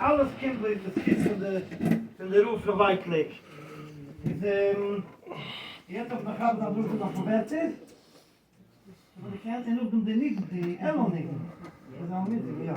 Alles kind with the kids von der Ruf verweitlich. Je hebt ook nog gehad dat Ruf nog verwerkt is. Maar ik kan en ook doen de niet, die helemaal niet. Dat is al midden, ja.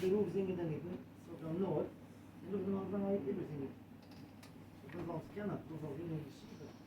De Ruf zingen dan niet, zo dan nooit. En ook nog dan hij even zingen. Dat was kennen, dat was in de geschiedenis.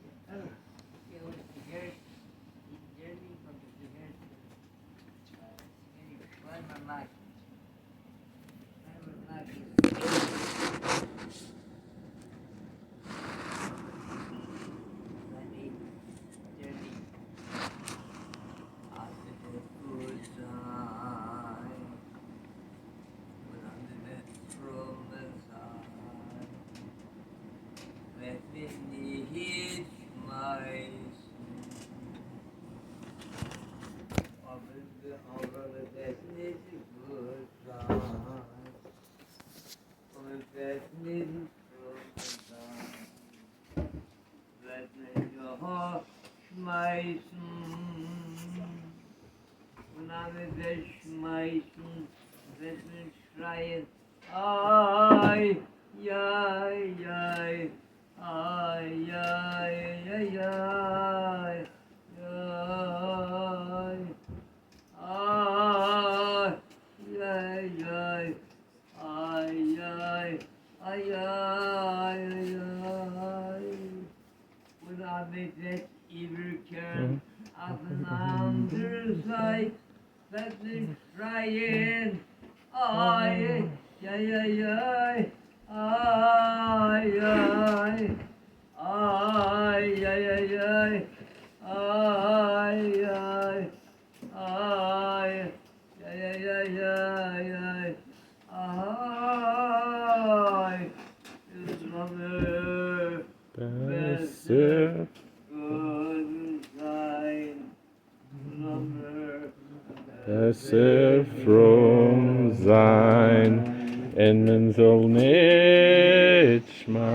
Besser from sein, en men soll nicht schmeißen.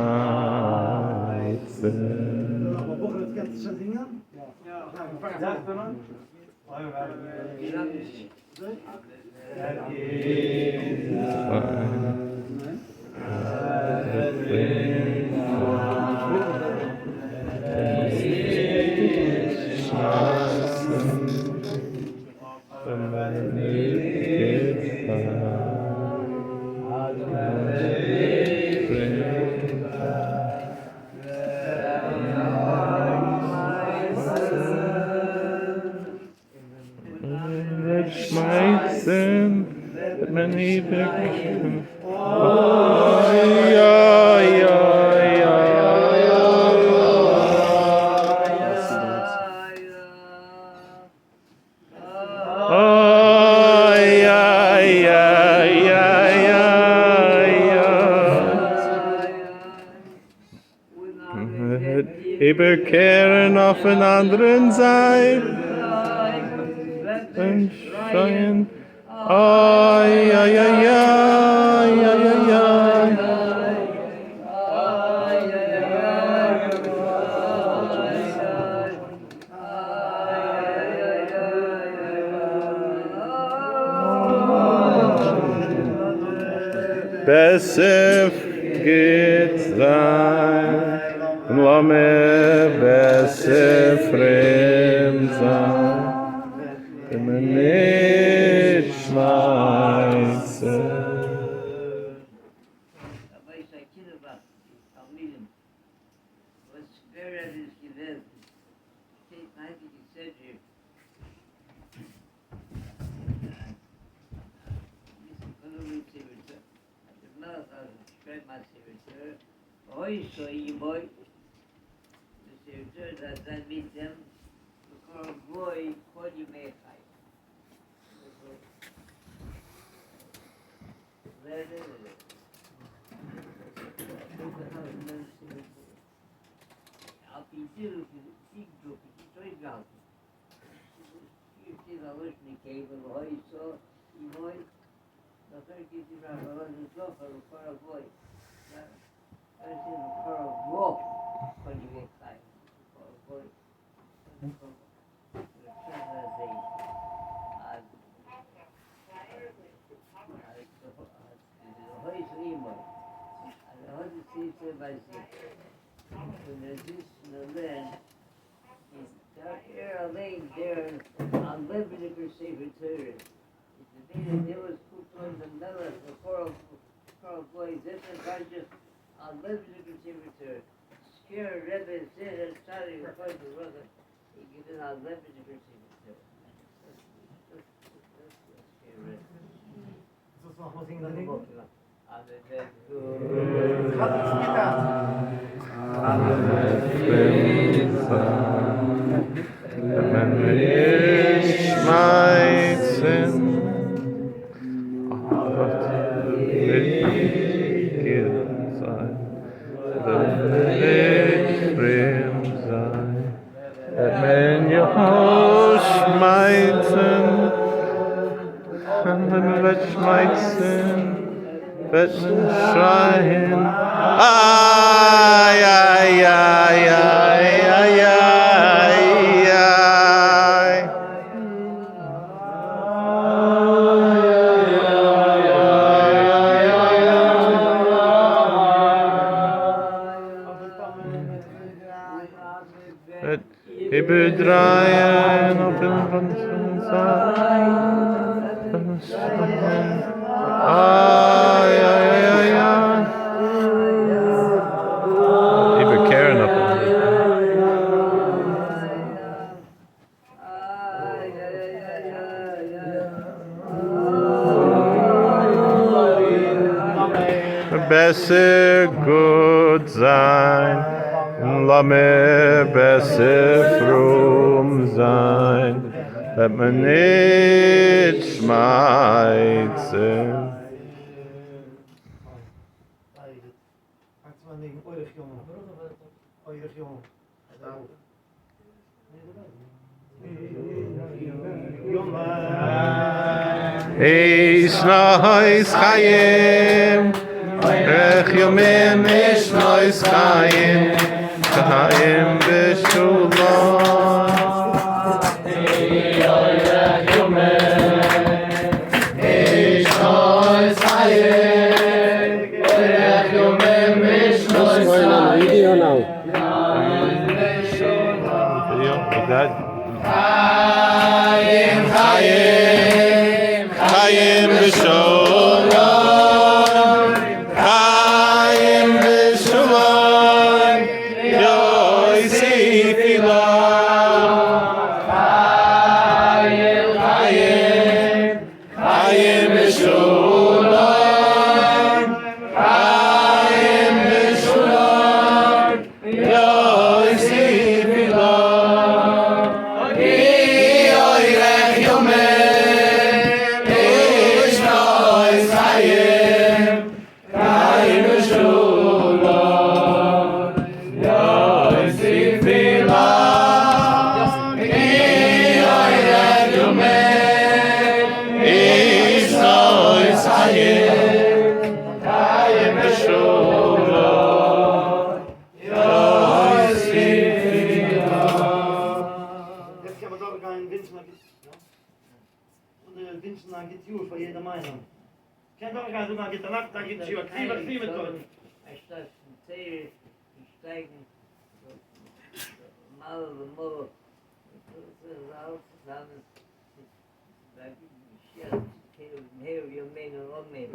Schmeißen, men nicht weg. überkehren auf den anderen Seite und schreien, ai, ai, ai, ai, ai, ai, ai. Besef geht sein, Lame besef rem sein, wenn man nicht schmeiße. Oi, so you boy. The servitor that meet them, the call boy, what you may fight. I'll be still big joke, it's out. You see the listening cable, oi, so you boy. The third gives you around the London sofa for a boy. I see the car walk when you get tired. For a boy. When there's this in the land, there are laying there on Lebanon Secretary. It's the day that there was put on the melon, the coral boys, this is not just on Lebanon Secretary. Scare Rebbe said and started to find the brother. He given on Lebanon Secretary. Scare Rebbe. So it's not closing the link? Wenn man nicht schmeißen, Gott will sein, wenn man nicht fremd sein, wenn man ja schmeißen, wenn man wegschmeißen, wird man schreien, ai, ai, ai, ai, ai, ai. Ich bedreien auf den ganzen Saal. Ai, ai, ai, ai. Ich bekehren auf den. Besser gut sein. Lass mir besser fromm sein, dass man nicht schmeißen. Ich neues Chaim, Rech Yomim ich neues Chaim. Chaim b'shulon. Ich neues Chaim, Rech Yomim ich neues Chaim. Video now. Chaim, Chaim, Chaim b'shulon. Chaim b'shulon. If man geht Jür für jede Meinung. Kein doch gar so man geht danach, da geht Jür, kriegen mit euch. Als das ein Zeher steigen, mal und mal, das ist alles zusammen, da gibt es ja, mehr wie mehr und mehr.